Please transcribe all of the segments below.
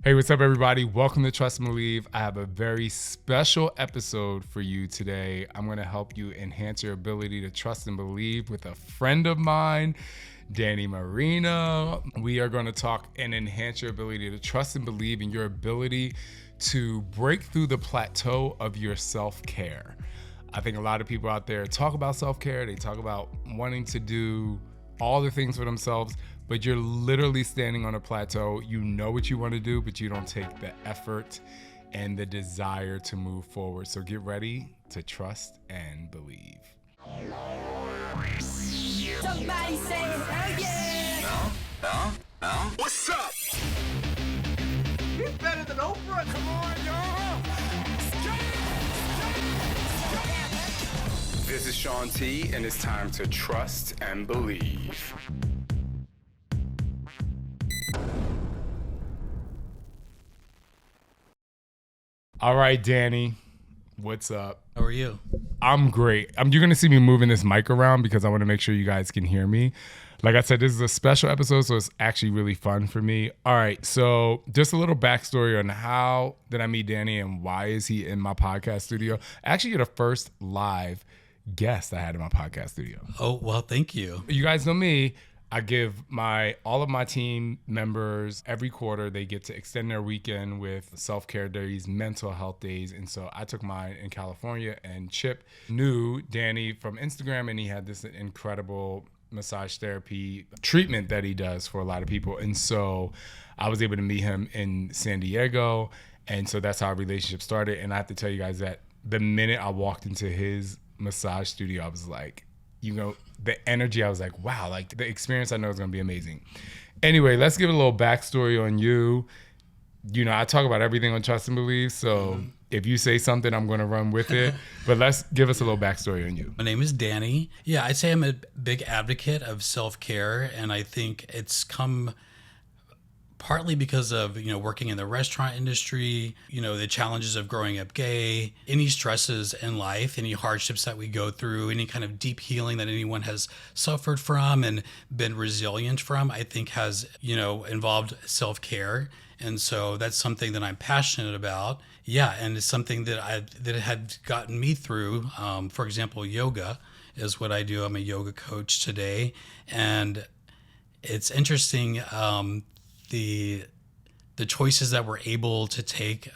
Hey, what's up, everybody? Welcome to Trust and Believe. I have a very special episode for you today. I'm going to help you enhance your ability to trust and believe with a friend of mine, Danny Marino. We are going to talk and enhance your ability to trust and believe in your ability to break through the plateau of your self-care. I think a lot of people out there talk about self-care. They talk about wanting to do all the things for themselves, but you're literally standing on a plateau. You know what you want to do, but you don't take the effort and the desire to move forward. So get ready to trust and believe. Somebody say hell yeah! No. What's up? He's better than Oprah. Come on, y'all. This is Shaun T, and it's time to trust and believe. All right, Danny, what's up? How are you? I'm great. You're going to see me moving this mic around because I want to make sure you guys can hear me. Like I said, this is a special episode, so it's actually really fun for me. All right, so just a little backstory on how did I meet Danny and why is he in my podcast studio. Actually, you're the first live guest I had in my podcast studio. Oh, well, thank you. You guys know me. I give all of my team members every quarter, they get to extend their weekend with self-care days, mental health days. And so I took mine in California, and Chip knew Danny from Instagram, and he had this incredible massage therapy treatment that he does for a lot of people. And so I was able to meet him in San Diego. And so that's how our relationship started. And I have to tell you guys that the minute I walked into his massage studio, I was like, the energy, I was like, wow, like the experience I know is going to be amazing. Anyway, let's give a little backstory on you. You know, I talk about everything on Trust and Believe. So if you say something, I'm going to run with it. But let's give us a little backstory on you. My name is Danny. Yeah, I'd say I'm a big advocate of self-care. And I think it's come partly because of, working in the restaurant industry, the challenges of growing up gay, any stresses in life, any hardships that we go through, any kind of deep healing that anyone has suffered from and been resilient from, I think has, involved self-care. And so that's something that I'm passionate about. Yeah, and it's something that had gotten me through. For example, yoga is what I do. I'm a yoga coach today. And it's interesting, the choices that we're able to take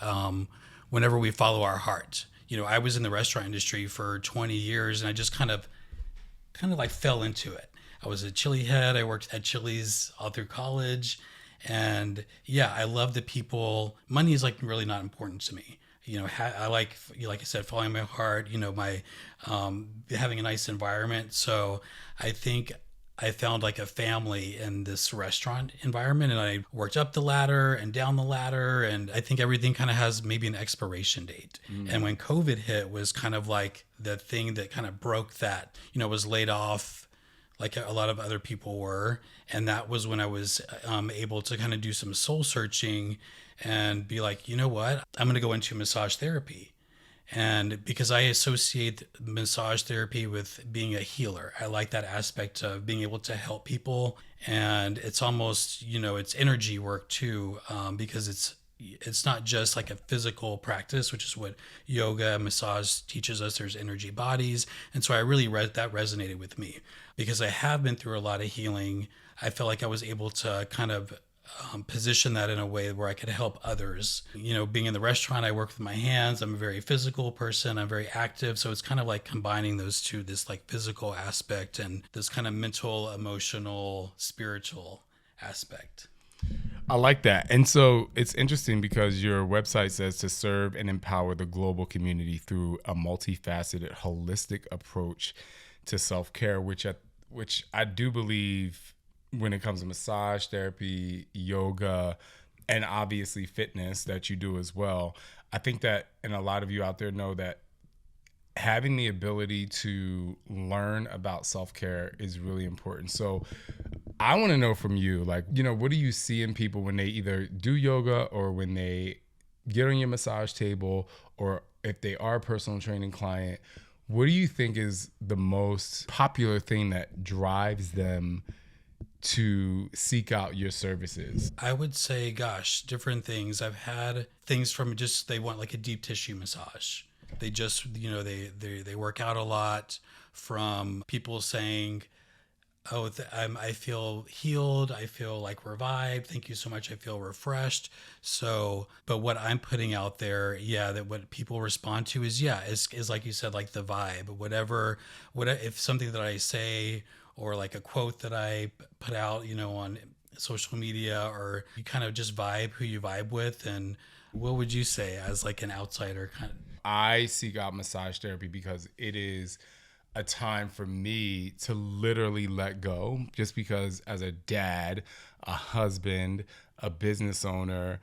whenever we follow our heart. I was in the restaurant industry for 20 years, and I just kind of like fell into it. I was a chili head. I worked at Chili's all through college. And yeah, I love the people. Money is like really not important to me. I like I said, following my heart, my having a nice environment. So I think I found like a family in this restaurant environment, and I worked up the ladder and down the ladder. And I think everything kind of has maybe an expiration date. And when COVID hit was kind of like the thing that kind of broke that, was laid off like a lot of other people were. And that was when I was able to kind of do some soul searching and be like, you know what, I'm going to go into massage therapy. And because I associate massage therapy with being a healer, I like that aspect of being able to help people. And it's almost, it's energy work too, because it's not just like a physical practice, which is what yoga, massage teaches us. There's energy bodies. And so I really that resonated with me because I have been through a lot of healing. I felt like I was able to kind of position that in a way where I could help others. Being in the restaurant, I work with my hands. I'm a very physical person. I'm very active. So it's kind of like combining those two, this like physical aspect and this kind of mental, emotional, spiritual aspect. I like that. And so it's interesting because your website says to serve and empower the global community through a multifaceted, holistic approach to self-care, which I do believe when it comes to massage therapy, yoga, and obviously fitness that you do as well. I think that, and a lot of you out there know that having the ability to learn about self-care is really important. So I want to know from you, like, what do you see in people when they either do yoga or when they get on your massage table, or if they are a personal training client, what do you think is the most popular thing that drives them to seek out your services? I would say, gosh, different things. I've had things from just they want like a deep tissue massage. They just, they work out a lot, from people saying, oh, I feel healed. I feel like revived. Thank you so much. I feel refreshed. So, but what I'm putting out there, that what people respond to is like you said, like the vibe, whatever, if something that I say or like a quote that I put out, on social media, or you kind of just vibe who you vibe with. And what would you say as like an outsider kind of? I seek out massage therapy because it is a time for me to literally let go, just because as a dad, a husband, a business owner,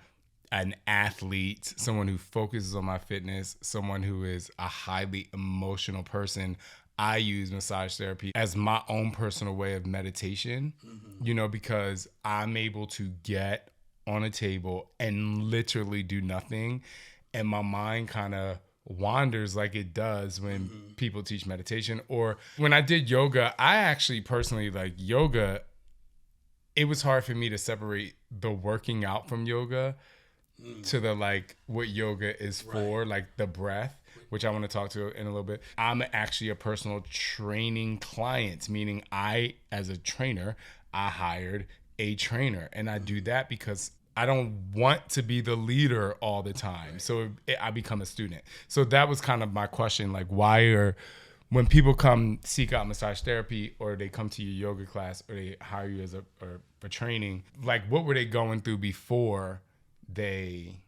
an athlete, someone who focuses on my fitness, someone who is a highly emotional person, I use massage therapy as my own personal way of meditation, because I'm able to get on a table and literally do nothing. And my mind kind of wanders like it does when people teach meditation. Or when I did yoga, I actually personally like yoga. It was hard for me to separate the working out from yoga to the like what yoga is for, like the breath, which I want to talk to in a little bit. I'm actually a personal training client, meaning I, as a trainer, I hired a trainer, and I do that because I don't want to be the leader all the time. So I become a student. So that was kind of my question, like when people come seek out massage therapy, or they come to your yoga class, or they hire you for training, like what were they going through before they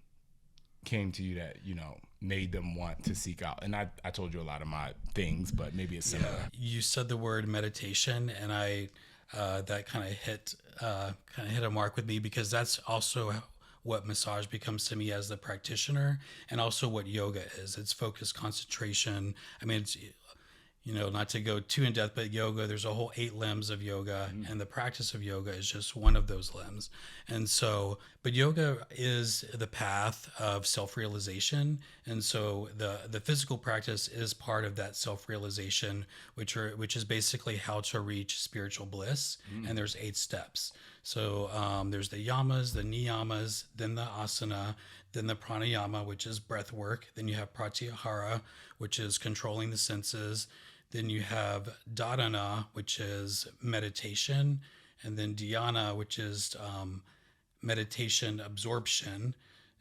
came to you that, made them want to seek out? And I told you a lot of my things, but maybe it's similar. Yeah. You said the word meditation, and I that kind of hit a mark with me, because that's also what massage becomes to me as the practitioner, and also what yoga is. It's focus, concentration. I mean, it's, not to go too in depth, but yoga, there's a whole 8 limbs of yoga, and the practice of yoga is just one of those limbs. And so, but yoga is the path of self-realization. And so the physical practice is part of that self-realization, which is basically how to reach spiritual bliss. And there's 8 steps. So there's the yamas, the niyamas, then the asana, then the pranayama, which is breath work. Then you have pratyahara, which is controlling the senses. Then you have dharana, which is meditation. And then dhyana, which is meditation absorption.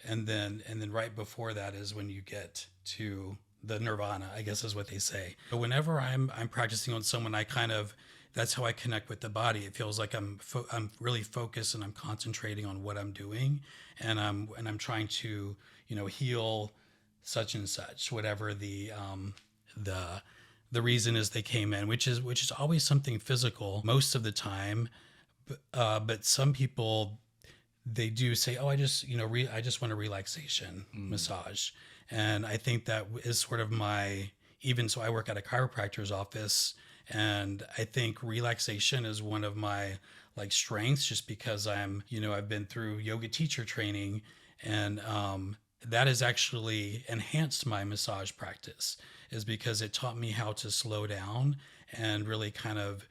And then right before that is when you get to the nirvana, I guess is what they say. But whenever I'm practicing on someone, that's how I connect with the body. It feels like I'm really focused, and I'm concentrating on what I'm doing, and I'm trying to heal such and such, whatever the reason is they came in, which is always something physical most of the time. But some people, they do say, oh, I just I just want a relaxation massage, and I think that is sort of even so I work at a chiropractor's office. And I think relaxation is one of my like strengths, just because I've been through yoga teacher training, and that has actually enhanced my massage practice, is because it taught me how to slow down and really kind of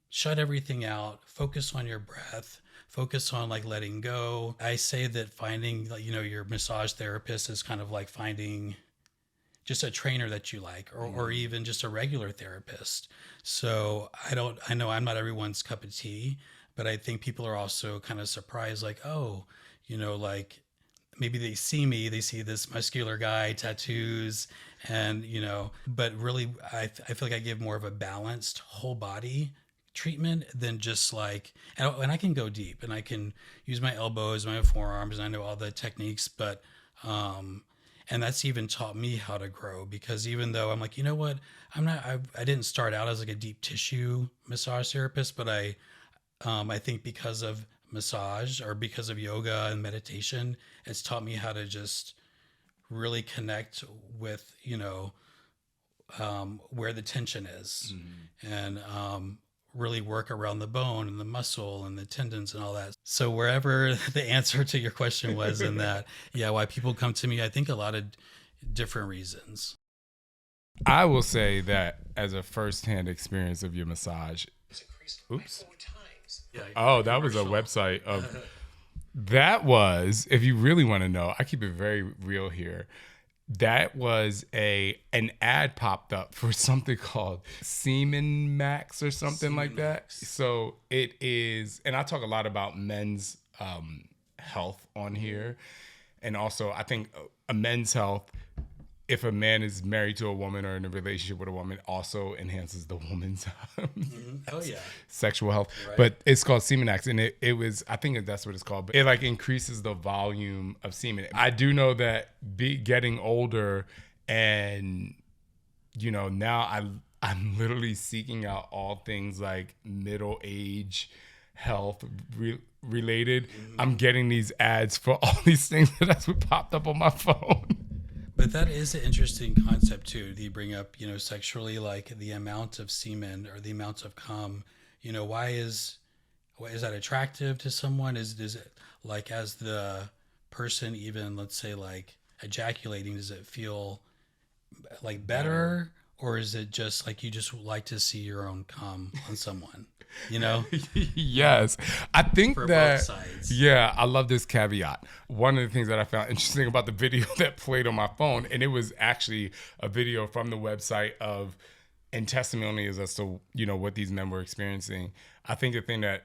shut everything out, focus on your breath, focus on like letting go. I say that finding your massage therapist is kind of like finding just a trainer that you like, or even just a regular therapist. So I know I'm not everyone's cup of tea, but I think people are also kind of surprised, like, oh, like maybe they see this muscular guy, tattoos, and, but really I feel like I give more of a balanced whole body treatment than just like, and I can go deep, and I can use my elbows, my forearms, and I know all the techniques, but, and that's even taught me how to grow, because even though I'm like, what, I didn't start out as like a deep tissue massage therapist, but I think because of massage, or because of yoga and meditation, it's taught me how to just really connect with, where the tension is, and really work around the bone and the muscle and the tendons and all that. So wherever the answer to your question was in that, why people come to me, I think a lot of different reasons. I will say that as a firsthand experience of your massage, Oops. 4 times. Yeah. Oh, that was a website of. That was, if you really want to know, I keep it very real here. That was an ad popped up for something called Semen Max or something like that. So it is, and I talk a lot about men's health on here, and also I think a men's health, if a man is married to a woman or in a relationship with a woman, also enhances the woman's Oh yeah. sexual health. Right. But it's called Semenax, and it was, I think that's what it's called, but it like increases the volume of semen. I do know that getting older, and now I'm literally seeking out all things like middle age health related. I'm getting these ads for all these things that's what popped up on my phone. But that is an interesting concept too. Do you bring up, sexually, like the amount of semen or the amount of cum? Why is that attractive to someone? Is it like, as the person, even let's say like ejaculating, does it feel like better, or is it just like you just like to see your own cum on someone? Yes. I think For that, both sides. yeah, I love this caveat. One of the things that I found interesting about the video that played on my phone, and it was actually a video from the website of, and testimonials as to, what these men were experiencing. I think the thing that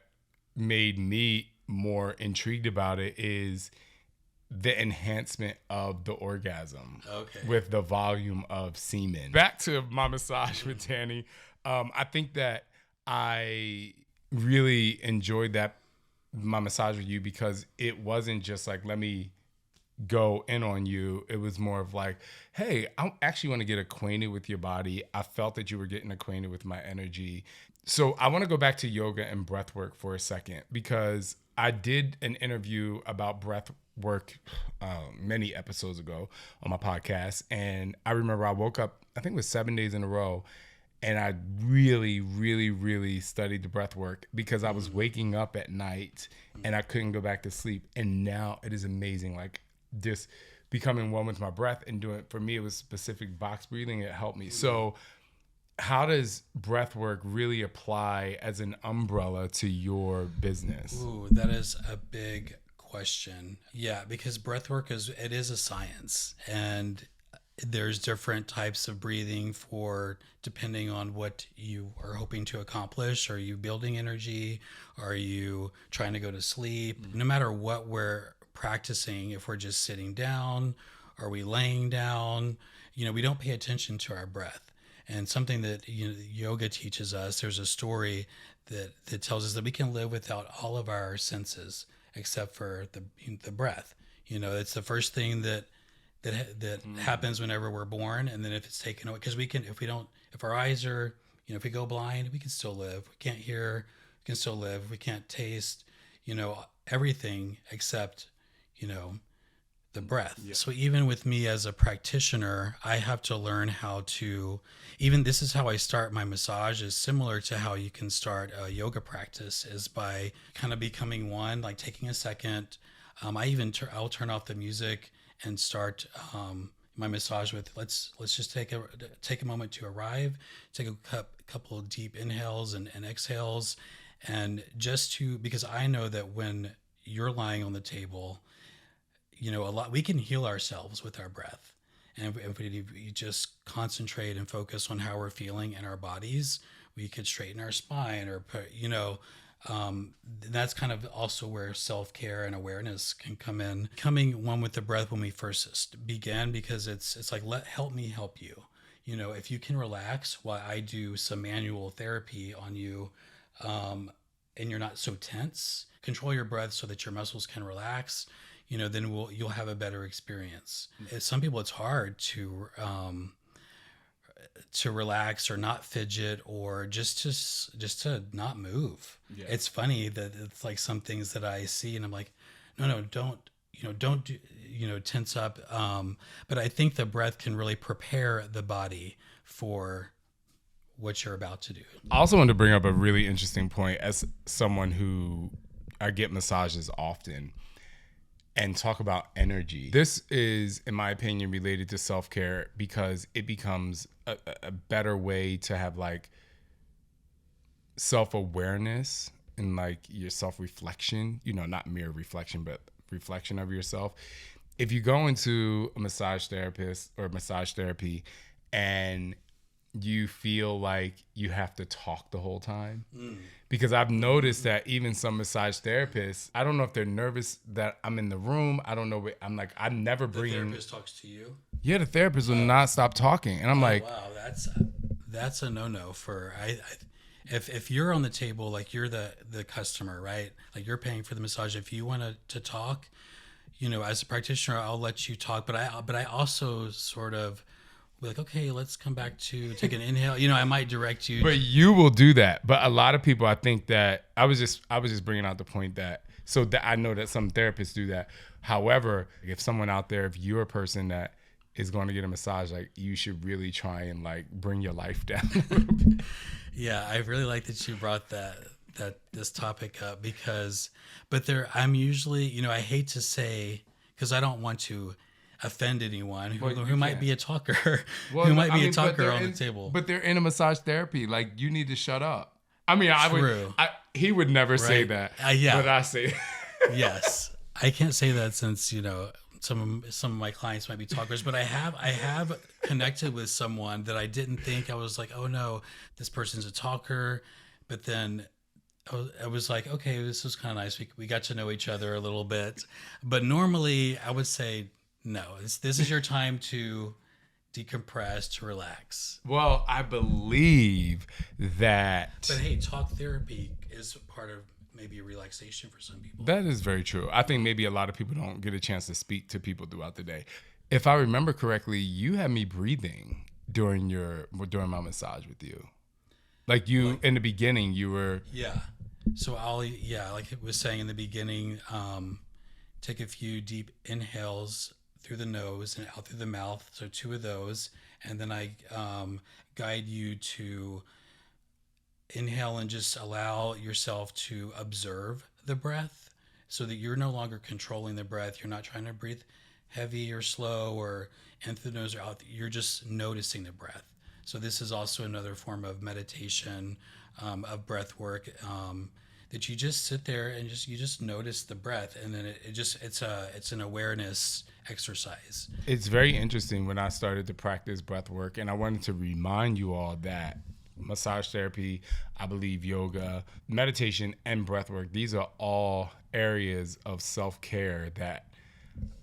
made me more intrigued about it is the enhancement of the orgasm with the volume of semen. Back to my massage with Danny. I think that I really enjoyed my massage with you, because it wasn't just like, let me go in on you. It was more of like, hey, I actually want to get acquainted with your body. I felt that you were getting acquainted with my energy. So I want to go back to yoga and breath work for a second, because I did an interview about breath work many episodes ago on my podcast. And I remember I woke up, I think it was 7 days in a row, and I really, really, really studied the breath work, because I was waking up at night and I couldn't go back to sleep. And now it is amazing. Like, just becoming one with my breath and doing, for me, it was specific box breathing. It helped me. So how does breath work really apply as an umbrella to your business? Ooh, that is a big question. Yeah, because breath work is a science, and there's different types of breathing for depending on what you are hoping to accomplish. Are you building energy? Are you trying to go to sleep? No matter what we're practicing, if we're just sitting down, are we laying down? We don't pay attention to our breath. And something that yoga teaches us, there's a story that tells us that we can live without all of our senses except for the breath. It's the first thing that happens whenever we're born, and then if it's taken away, because if our eyes are, if we go blind, we can still live. We can't hear, we can still live. We can't taste, everything except, the breath. Yeah. So even with me as a practitioner, I have to learn how to, even this is how I start my massage, is similar to how you can start a yoga practice, is by kind of becoming one, like taking a second. I'll turn off the music and start my massage with, let's just take a moment to arrive, take a couple of deep inhales and exhales, and because I know that when you're lying on the table, we can heal ourselves with our breath. And if we just concentrate and focus on how we're feeling in our bodies, we could straighten our spine or put, that's kind of also where self-care and awareness can come in. Coming one with the breath when we first begin, because it's like, help me help you. If you can relax while I do some manual therapy on you, and you're not so tense, control your breath so that your muscles can relax, then you'll have a better experience. Some people, it's hard to relax or not fidget, or just to not move. Yeah. It's funny that it's like some things that I see and I'm like, no, don't do, tense up. But I think the breath can really prepare the body for what you're about to do. I also want to bring up a really interesting point as someone who I get massages often, and talk about energy. This is, in my opinion, related to self-care, because it becomes a better way to have like self-awareness and like your self-reflection, not mere reflection, but reflection of yourself. If you go into a massage therapist or massage therapy and you feel like you have to talk the whole time, because I've noticed that even some massage therapists, I don't know if they're nervous that I'm in the room. I don't know. I'm like, I never bring. The therapist talks to you? Yeah, the therapist will not stop talking. And I'm like, wow, that's a no-no for, if you're on the table, like you're the customer, right? Like you're paying for the massage. If you want to talk, as a practitioner, I'll let you talk, but I also sort of be like, okay, let's come back to take an inhale. I might direct you. But you will do that. But a lot of people, I think that I was just bringing out the point that I know that some therapists do that. However, if someone out there, if you're a person that is going to get a massage, like you should really try and like bring your life down a little bit. Yeah, I really like that you brought this topic up I'm usually, I hate to say, because I don't want to offend anyone who might be a talker, on the table. But they're in a massage therapy. Like, you need to shut up. I mean, he would never say that. Yeah. But I say yes. I can't say that since, some of my clients might be talkers, but I have connected with someone that I didn't think. I was like, oh no, this person's a talker. But then I was like, okay, this was kind of nice. We got to know each other a little bit. But normally I would say, no, this is your time to decompress, to relax. Well, I believe that. But hey, talk therapy is part of maybe a relaxation for some people. That is very true. I think maybe a lot of people don't get a chance to speak to people throughout the day. If I remember correctly, you had me breathing during my massage with you. Like in the beginning, you were. Yeah. So like it was saying in the beginning, take a few deep inhales through the nose and out through the mouth. So 2 of those. And then I guide you to inhale and just allow yourself to observe the breath so that you're no longer controlling the breath. You're not trying to breathe heavy or slow or in through the nose or out. You're just noticing the breath. So this is also another form of meditation, of breath work, that you just sit there and you just notice the breath, and then it's an awareness exercise. It's very interesting when I started to practice breath work, and I wanted to remind you all that massage therapy, I believe yoga, meditation, and breath work, these are all areas of self-care that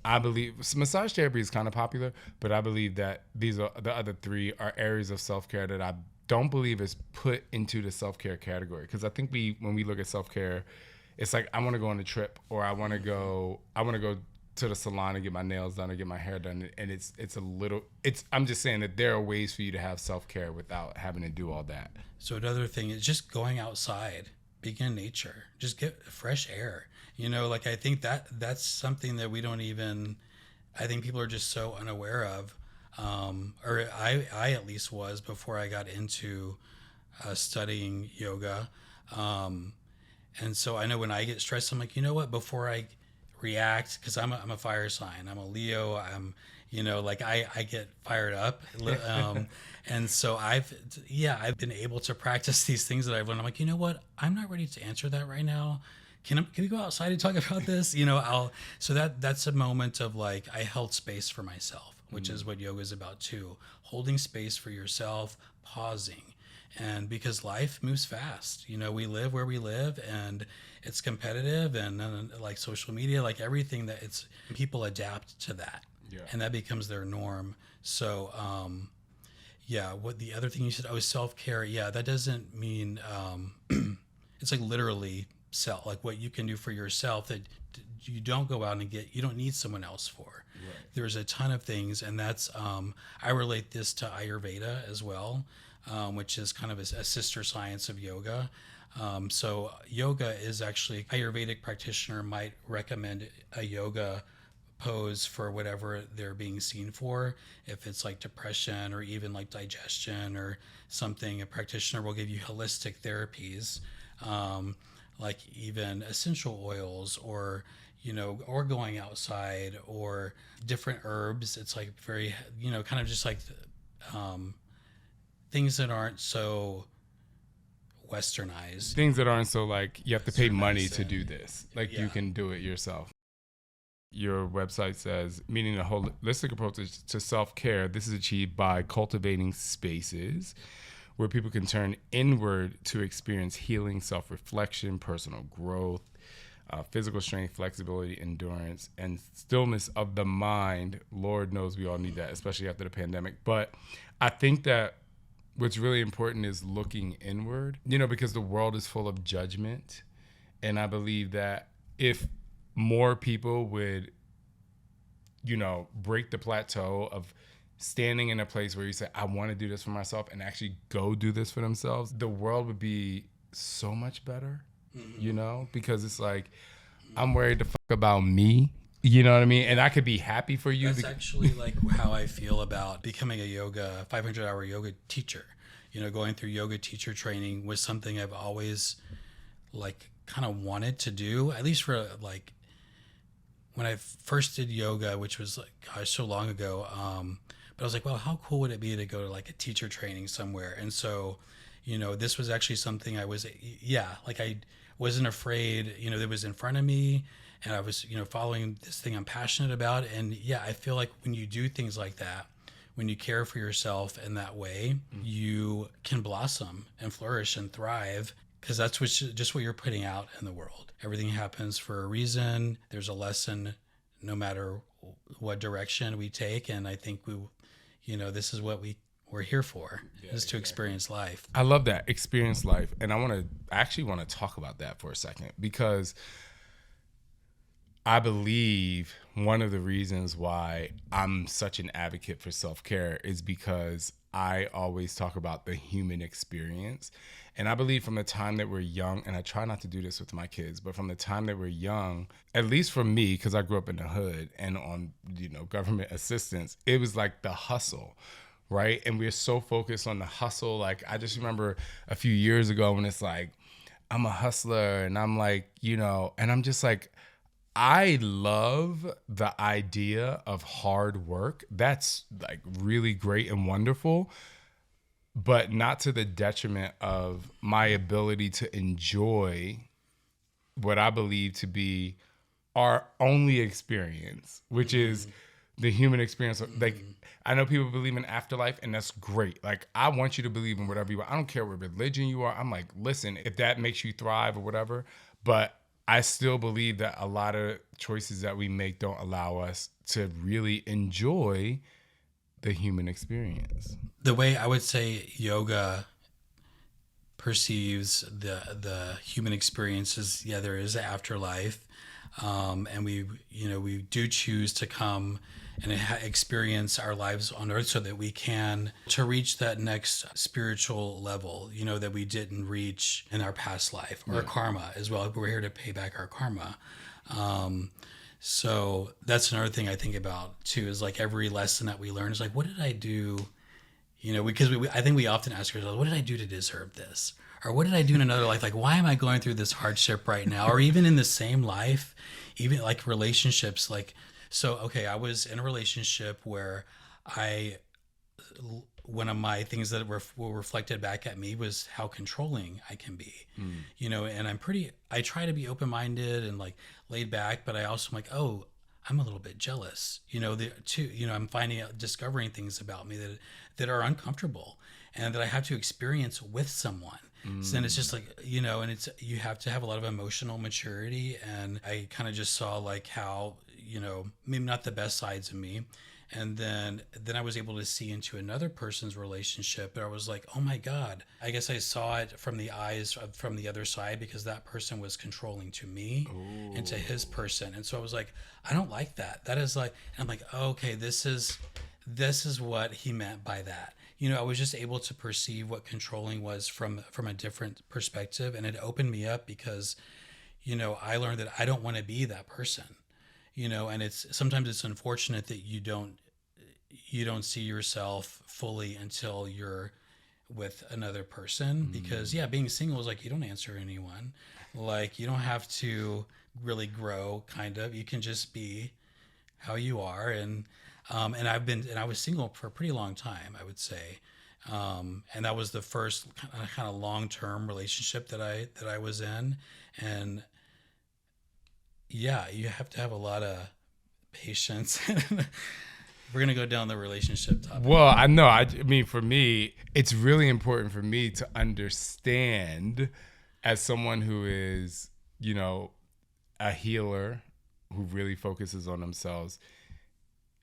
I believe. Massage therapy is kind of popular, but I believe that these are the other 3 are areas of self-care that I don't believe is put into the self-care category. Because I think when we look at self-care, it's like I want to go on a trip, or I want to go to the salon and get my nails done or get my hair done, and I'm just saying that there are ways for you to have self-care without having to do all that. So another thing is just going outside, being in nature, just get fresh air. Like I think that's something that we don't even, I think people are just so unaware of. Or I at least was before I got into studying yoga. And so I know when I get stressed, I'm like, you know what, before I react, because I'm a fire sign, I'm a Leo, I get fired up. And so I've been able to practice these things that I've learned. I'm like, you know what, I'm not ready to answer that right now. Can we go outside and talk about this? So that's a moment of like, I held space for myself, which is what yoga is about too. Holding space for yourself, pausing. And because life moves fast, we live where we live, and it's competitive, and like social media, like everything people adapt to that, and that becomes their norm. So, what the other thing you said, self-care. Yeah, that doesn't mean, it's like literally like what you can do for yourself that you don't go out and you don't need someone else for. Right. There's a ton of things, and that's, I relate this to Ayurveda as well. Which is kind of a sister science of yoga. So yoga is actually, Ayurvedic practitioner might recommend a yoga pose for whatever they're being seen for. If it's like depression or even like digestion or something, a practitioner will give you holistic therapies, like even essential oils or going outside or different herbs. It's like very, kind of just like, things that aren't so westernized. Things that aren't so like you have to pay money to Westernized do and- this. Like yeah. you can do it yourself. Your website says, meaning a holistic approach to self-care. This is achieved by cultivating spaces where people can turn inward to experience healing, self-reflection, personal growth, physical strength, flexibility, endurance, and stillness of the mind. Lord knows we all need that, especially after the pandemic. But I think that what's really important is looking inward, because the world is full of judgment. And I believe that if more people would, break the plateau of standing in a place where you say, I want to do this for myself, and actually go do this for themselves, the world would be so much better, because it's like, I'm worried to fuck about me. You know what I mean? And I could be happy for you. That's actually like how I feel about becoming a 500-hour yoga teacher. Going through yoga teacher training was something I've always like kind of wanted to do, at least for like when I first did yoga, which was like, gosh, so long ago. But I was like, well, how cool would it be to go to like a teacher training somewhere? And so, this was actually something I wasn't afraid, that was in front of me, and I was, following this thing I'm passionate about. And yeah, I feel like when you do things like that, when you care for yourself in that way, you can blossom and flourish and thrive, because that's just what you're putting out in the world. Everything happens for a reason. There's a lesson no matter what direction we take. And I think this is what we're here for, is to experience life. I love that, experience life. And I actually want to talk about that for a second, because I believe one of the reasons why I'm such an advocate for self-care is because I always talk about the human experience. And I believe from the time that we're young, and I try not to do this with my kids, but from the time that we're young, at least for me, because I grew up in the hood and on, government assistance, it was like the hustle, right? And we're so focused on the hustle. Like, I just remember a few years ago when it's like, I'm a hustler, and I'm like, and I'm just like, I love the idea of hard work. That's like really great and wonderful, but not to the detriment of my ability to enjoy what I believe to be our only experience, which is the human experience. Like, I know people believe in afterlife, and that's great. Like, I want you to believe in whatever you want. I don't care what religion you are. I'm like, listen, if that makes you thrive or whatever, but I still believe that a lot of choices that we make don't allow us to really enjoy the human experience. The way I would say yoga perceives the human experience is, there is an afterlife, and we do choose to come and experience our lives on earth so that we can to reach that next spiritual level, that we didn't reach in our past life, or karma as well. We're here to pay back our karma. So that's another thing I think about too, is like every lesson that we learn is like, what did I do? Because I think we often ask ourselves, what did I do to deserve this? Or what did I do in another life? Like, why am I going through this hardship right now? Or even in the same life, even like relationships, like, so, okay, I was in a relationship where one of my things that were reflected back at me was how controlling I can be, and I try to be open-minded and like laid back, but I also am like, oh, I'm a little bit jealous, I'm discovering things about me that are uncomfortable and that I have to experience with someone. So then it's just like, and you have to have a lot of emotional maturity. And I kind of just saw like how, maybe not the best sides of me. And then I was able to see into another person's relationship, but I was like, oh my God, I guess I saw it from the eyes from the other side, because that person was controlling to me and to his person. And so I was like, I don't like that. That is like, and I'm like, oh, okay, this is what he meant by that. I was just able to perceive what controlling was from a different perspective. And it opened me up because, I learned that I don't want to be that person, and sometimes it's unfortunate that you don't see yourself fully until you're with another person, because being single is like, you don't answer anyone. Like, you don't have to really grow, kind of, you can just be how you are. And I was single for a pretty long time, I would say. And that was the first kind of long-term relationship that I was in. And yeah, you have to have a lot of patience. We're gonna go down the relationship topic. Well, I know. I mean, for me, it's really important for me to understand, as someone who is, a healer who really focuses on themselves,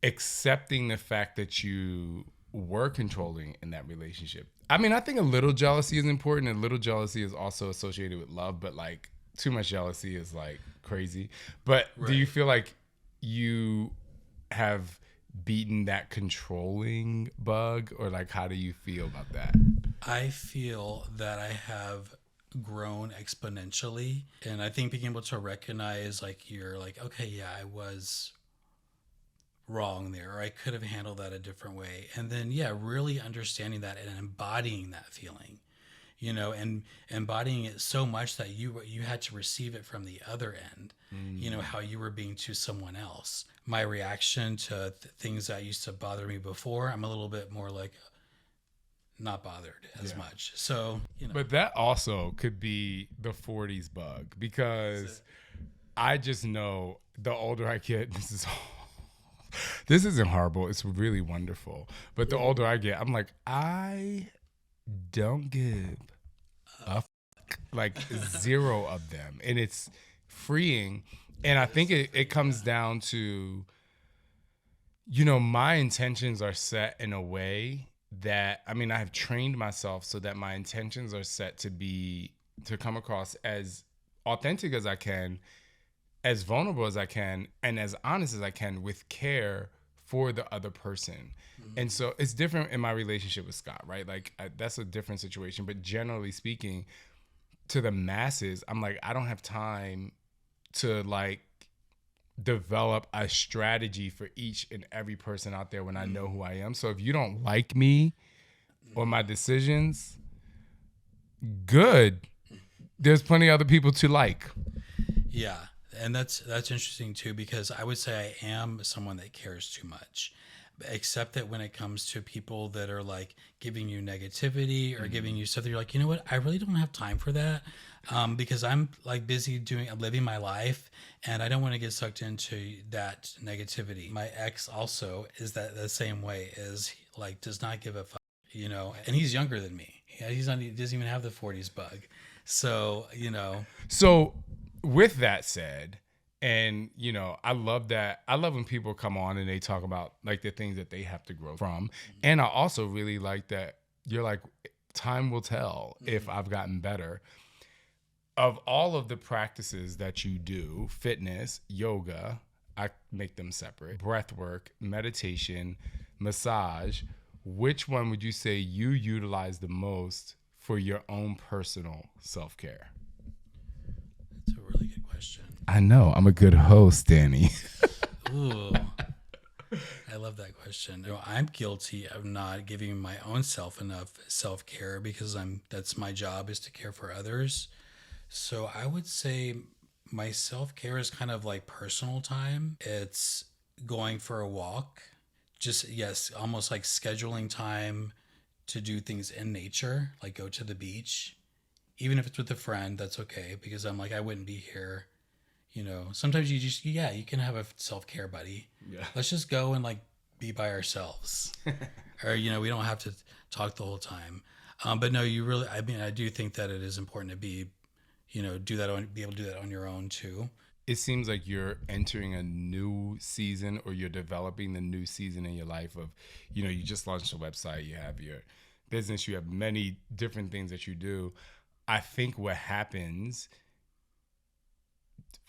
accepting the fact that you were controlling in that relationship. I mean, I think a little jealousy is important, and a little jealousy is also associated with love, but like too much jealousy is like crazy. But do you feel like you have beaten that controlling bug, or like how do you feel about that? I feel that I have grown exponentially, and I think being able to recognize like you're like, okay, yeah, I was wrong there, or I could have handled that a different way, and then yeah, really understanding that and embodying that feeling, and embodying it so much that you had to receive it from the other end. How you were being to someone else. My reaction to things that used to bother me before, I'm a little bit more like not bothered as much. So, But that also could be the 40s bug, because I just know the older I get, this isn't horrible. It's really wonderful. But the older I get, I'm like, I don't give a like zero of them. And it's freeing. And I think it comes down to, my intentions are set in a way that, I mean, I have trained myself so that my intentions are set to come across as authentic as I can, as vulnerable as I can, and as honest as I can, with care for the other person. And so it's different in my relationship with Scott, right? Like that's a different situation. But generally speaking, to the masses, I'm like, I don't have time to like develop a strategy for each and every person out there when I know who I am. So if you don't like me or my decisions, good. There's plenty of other people to like. Yeah. And that's interesting too, because I would say I am someone that cares too much, except that when it comes to people that are like giving you negativity or giving you stuff that you're like, you know what, I really don't have time for that, because I'm like busy living my life, and I don't want to get sucked into that negativity. My ex also is that the same way, is like does not give a fuck, and he's younger than me. Yeah, he doesn't even have the 40s bug. So, So with that said, and I love that. I love when people come on and they talk about like the things that they have to grow from. And I also really like that you're like, time will tell if I've gotten better. Of all of the practices that you do, fitness, yoga, I make them separate, breathwork, meditation, massage, which one would you say you utilize the most for your own personal self-care? that's a really good question. I know. I'm a good host, Danny. Ooh, I love that question. I'm guilty of not giving my own self enough self-care, because that's my job, is to care for others. So I would say my self-care is kind of like personal time. It's going for a walk. Just, yes, almost like scheduling time to do things in nature, like go to the beach. Even if it's with a friend, that's okay, because I'm like, I wouldn't be here. Sometimes you can have a self-care buddy. Yeah. Let's just go and like be by ourselves. Or, we don't have to talk the whole time. But no, I do think that it is important to be be able to do that on your own too. It seems like you're entering a new season, or you're developing the new season in your life of, you just launched a website, you have your business, you have many different things that you do. I think what happens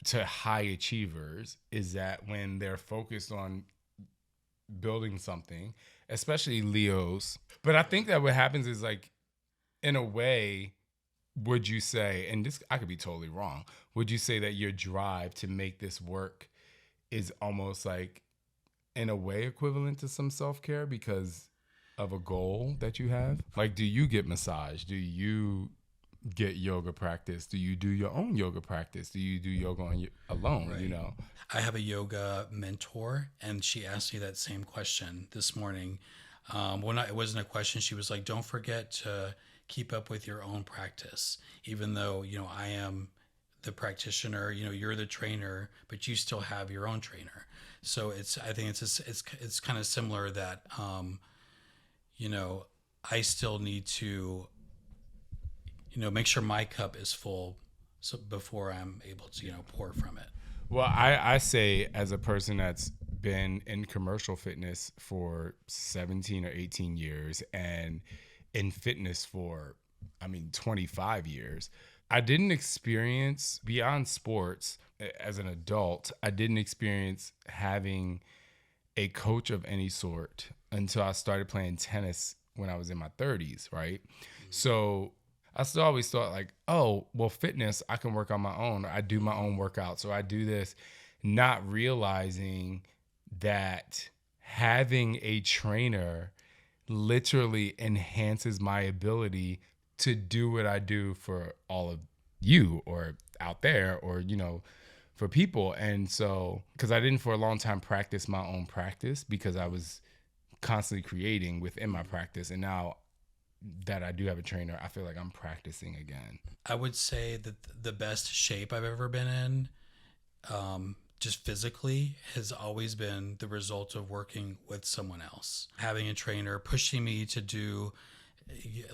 to high achievers is that when they're focused on building something, especially Leos, but I think that what happens is like, in a way, would you say, and this, I could be totally wrong, would you say that your drive to make this work is almost like, in a way, equivalent to some self-care because of a goal that you have? Like, do you get massage? Do you get yoga practice? Do you do your own yoga practice? Do you do yoga alone? Right. I have a yoga mentor, and she asked me that same question this morning. It wasn't a question, she was like, don't forget to keep up with your own practice. Even though, I am the practitioner, you're the trainer, but you still have your own trainer. So I think it's kind of similar that, I still need to, make sure my cup is full so before I'm able to, pour from it. Well, I say, as a person that's been in commercial fitness for 17 or 18 years and in fitness for, 25 years, I didn't experience, beyond sports as an adult, I didn't experience having a coach of any sort until I started playing tennis when I was in my 30s, right? So I still always thought like, oh, well, fitness, I can work on my own. I do my own workouts. So I do this, not realizing that having a trainer literally enhances my ability to do what I do for all of you or out there or, for people. And so, because I didn't for a long time practice my own practice because I was constantly creating within my practice. And now that I do have a trainer, I feel like I'm practicing again. I would say that the best shape I've ever been in, just physically, has always been the result of working with someone else. Having a trainer pushing me to do,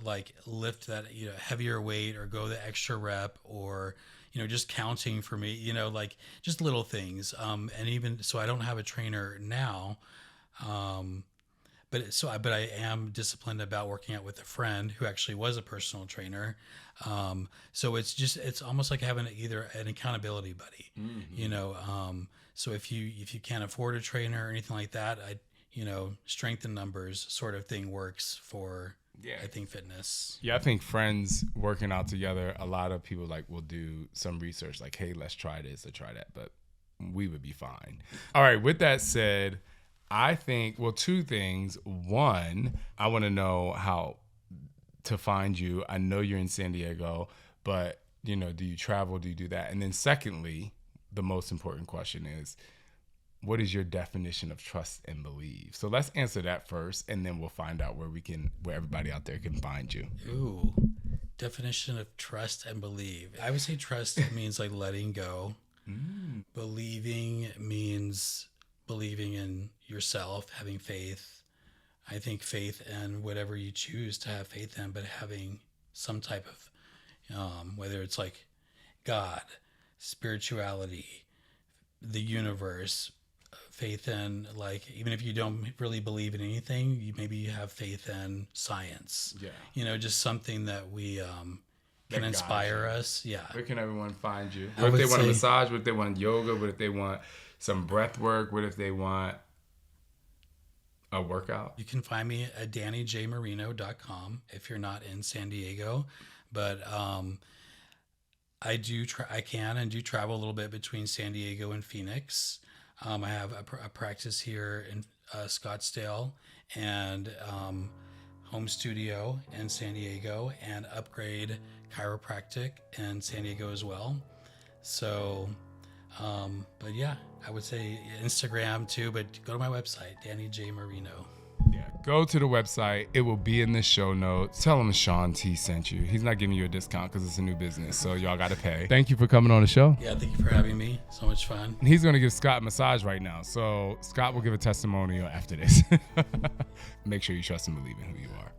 like, lift that heavier weight or go the extra rep, or just counting for me, like just little things. And even so, I don't have a trainer now. But I am disciplined about working out with a friend who actually was a personal trainer. So it's almost like having either an accountability buddy, so if you can't afford a trainer or anything like that, strength in numbers sort of thing works for, I think, fitness. Yeah, I think friends working out together, a lot of people will do some research like, hey, let's try this or try that, but we would be fine. All right, with that said, I think, two things. One, I want to know how to find you. I know you're in San Diego, but, do you travel? Do you do that? And then secondly, the most important question is, what is your definition of trust and believe? So let's answer that first, and then we'll find out where everybody out there can find you. Ooh, definition of trust and believe. I would say trust means like letting go. Believing means believing in yourself, having faith. I think faith in whatever you choose to have faith in, but having some type of, whether it's like God, spirituality, the universe, faith in, like, even if you don't really believe in anything, maybe you have faith in science. Yeah. Just something that we can inspire us. Yeah. Where can everyone find you? What if they want a massage? What if they want yoga? What if they want some breath work? What if they want a workout? You can find me at DannyJMarino.com if you're not in San Diego. But I can and do travel a little bit between San Diego and Phoenix. I have a practice here in Scottsdale, and home studio in San Diego, and Upgrade Chiropractic in San Diego as well. So, but yeah, I would say Instagram too, but go to my website, Danny J. Marino. Yeah, go to the website. It will be in the show notes. Tell him Shaun T sent you. He's not giving you a discount because it's a new business, so y'all got to pay. Thank you for coming on the show. Yeah, thank you for having me. So much fun. And he's going to give Scott a massage right now, so Scott will give a testimonial after this. Make sure you trust and believe in who you are.